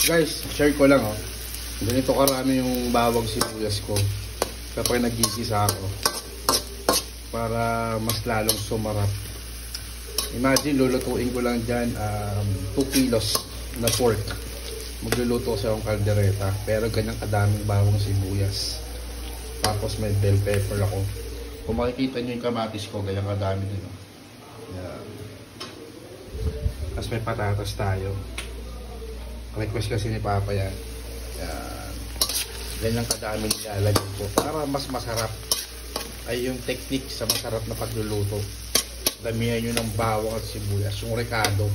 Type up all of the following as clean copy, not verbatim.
Guys, share ko lang oh. Ganito karami yung bawang sibuyas ko kapag nag-gigisa ako para mas lalong sumarap. Imagine, lulutuin ko lang dyan 2 kilos na pork. Magluluto sa yung kaldereta, pero ganyan kadaming bawang sibuyas. Tapos may bell pepper ako. Kung makikita nyo yung kamatis ko, ganyan kadami din oh. Yan. Tapos may patatas tayo. Request kasi ni Papa yan. Yan. Ganyan kadami nilalagay ko para mas masarap. Ay yung technique sa masarap na pagluluto. Damihan nyo ng bawang at sibuyas. Yung rekado.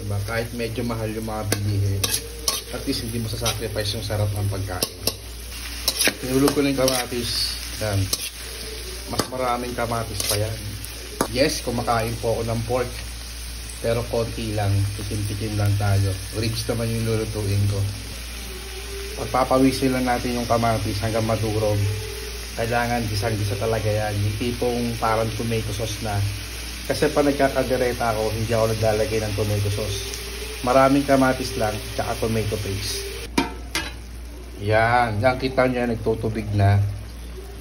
Diba? Kahit medyo mahal yung mga bilihin, at least hindi mo sasacrifice yung sarap ng pagkain. Tinulog ko na yung kamatis. Yan. Mas maraming kamatis pa yan. Yes, kumakain po ako ng pork. Pero konti lang, tikim-tikim lang tayo. Ribs naman yung lulutuin ko. Pagpapawisin lang natin yung kamatis hanggang madurog. Kailangan gisang-gisa talaga yan. Yung tipong parang tomato sauce na. Kasi pa nagkakadereta ako, hindi ako naglalagay ng tomato sauce. Maraming kamatis lang, tsaka tomato paste. Yan, yan kita nyo yan, nagtutubig na.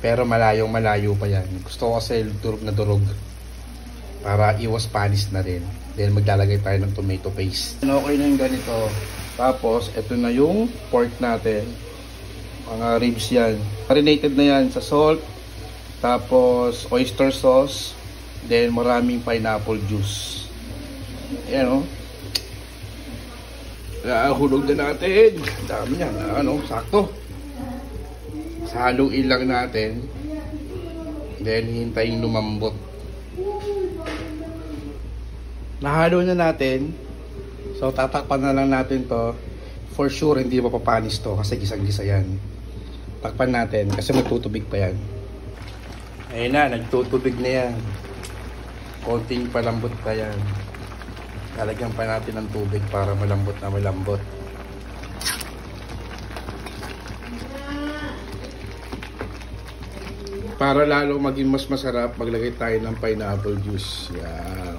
Pero malayong-malayo pa yan. Gusto ko kasi durog na durog. Para iwas panis na rin. Then maglalagay tayo ng tomato paste. Okay na yung ganito. Tapos ito na yung pork natin. Mga ribs yan. Marinated na yan sa salt. Tapos oyster sauce. Then maraming pineapple juice. Ayan o. Hulog na natin. Dami yan. Ano, sakto. Haluin lang natin. Then hintayin lumambot. Nahalo na natin. So tatakpan na lang natin to. For sure hindi mapapanis to kasi gisang-gisa yan. Takpan natin kasi magtutubig pa yan. Ayun na, nagtutubig na yan. Konting palambot pa yan. Lalagyan pa natin ng tubig para malambot na malambot. Para lalo maging mas masarap, maglagay tayo ng pineapple juice. Yan.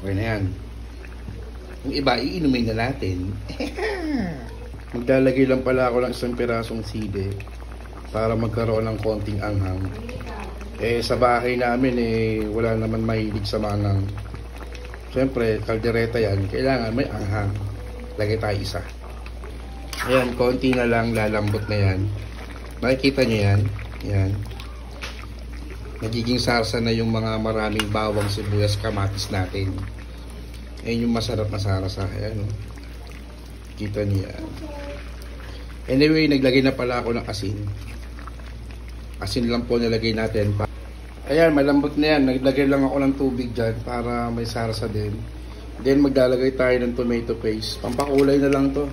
Okay na yan. Yung iba, iinumin na natin. Maglalagay lang pala ako ng isang pirasong sili para magkaroon ng konting anghang. Sa bahay namin, wala naman mahilig sa mangang. Siyempre, kaldereta yan. Kailangan may anghang. Lagay tayo isa. Ayan, konti na lang, lalambot na yan. Makikita nyo yan. Yan. Nagiging sarsa na yung mga maraming bawang sibuyas kamatis natin. Ayan yung masarap na sarsa. Ayan o. Kita niya. Anyway, naglagay na pala ako ng asin. Asin lang po nilagay natin. Ayan, malambot na yan. Naglagay lang ako ng tubig dyan para may sarsa din. Then maglalagay tayo ng tomato paste. Pampakulay na lang to.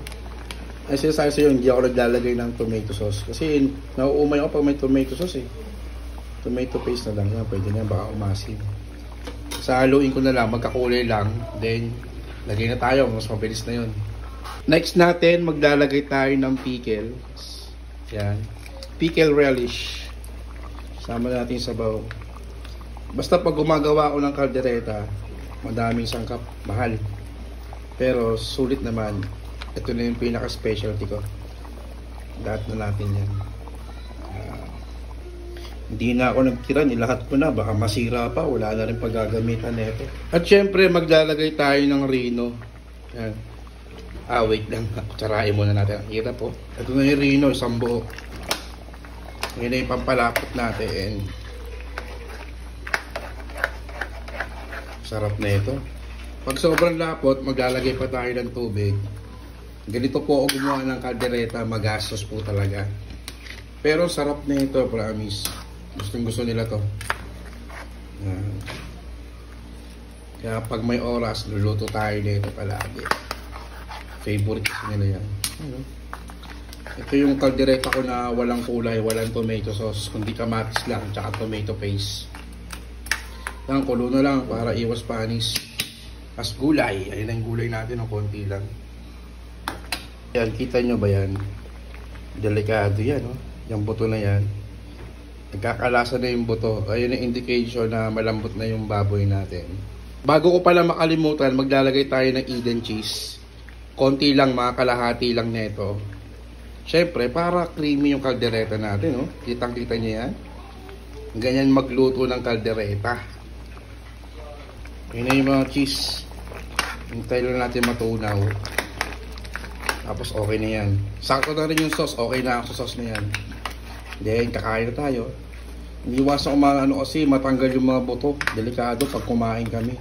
Ay sinasabi sa'yo, hindi ako naglalagay ng tomato sauce. Kasi nauumay ako pag may tomato sauce eh. Tomato paste na lang yan, pwede na yan, baka umasim. Sa haluin ko na lang, magkakulay lang, then lagay na tayo, mas mabilis na yun. Next natin, maglalagay tayo ng pickles. Yan, pickle relish. Sama natin sa baw. Basta pag gumagawa ako ng kaldereta, madaming sangkap, mahal. Pero sulit naman. Ito na yung pinaka specialty ko. Lahat na natin yan. Hindi na ako nagtira, nilahat ko na, baka masira pa, wala na rin paggagamitan nito. At syempre maglalagay tayo ng rino. Yan. Wait lang, kutsarain muna natin. Hirap po. Ito na yung rino, isang buo. Ngayon na yung pampalapot natin. Sarap na ito. Pag sobrang lapot, maglalagay pa tayo ng tubig. Ganito po ako gumawa ng kaldereta, magastos po talaga. Pero sarap na ito, promise. Gustong-gusto nila to. Yan. Kaya pag may oras, luluto tayo dito palagi. Favorite kasi nila yan. Ito yung kaldereta ko na walang kulay, walang tomato sauce, kundi kamatis lang, tsaka tomato paste. Yan, kulo na lang para iwas panis. As gulay, ayun ang gulay natin, ng konti lang. Yan, kita nyo ba yan? Delikado yan, no? Yung buto na yan. Nagkakalasa na yung buto. Ayun ang indication na malambot na yung baboy natin. Bago ko pala makalimutan, maglalagay tayo ng Eden cheese. Konti lang, mga kalahati lang nito. Siyempre, para creamy yung kaldereta natin, no? Kitang-kita niyo yan. Ganyan magluto ng kaldereta. Yun na yung mga cheese. Hintay lang natin matunaw. Tapos okay na yan. Sakto na rin yung sauce. Okay na ako sa sauce na yan. Then, kakain na tayo. Iwasan ko kasi matanggal yung mga buto. Delikado pag kumain kami.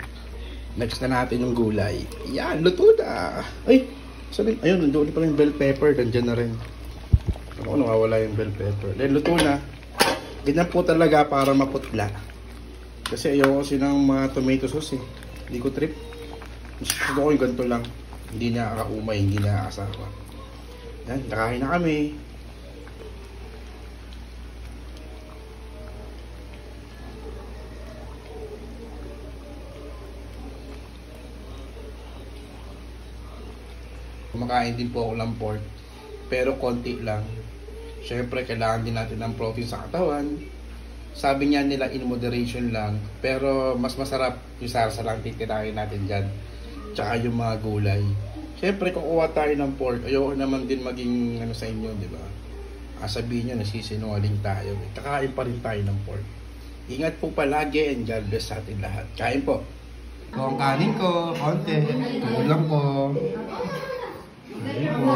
Next na natin yung gulay. Yan, luto na. Ay, ayun, nandoon pa yung bell pepper. Nandiyan na rin. Ako, nawawala yung bell pepper. Then, luto na. Ganyan po talaga para maputla. Kasi ayoko kasi ng mga tomato sauce eh. Hindi ko trip. Gusto ko yung ganito lang. Hindi na kaumay, hindi na asawa. Yan, nakain na kami. Kumakain din po ako ng pork. Pero konti lang. Siyempre, kailangan din natin ng protein sa katawan. Sabi niya nila in moderation lang. Pero mas masarap yung sarsa lang titirahin natin dyan. Tsaka yung mga gulay. Siyempre, kukuha tayo ng pork. Ayoko naman din maging sa inyo, di ba? Sabihin nyo, nasisinungaling tayo. Kakain pa rin tayo ng pork. Ingat po palagi and God bless sa atin lahat. Kain po. Ito ang kanin ko. Konti. Ito lang po. Kain po.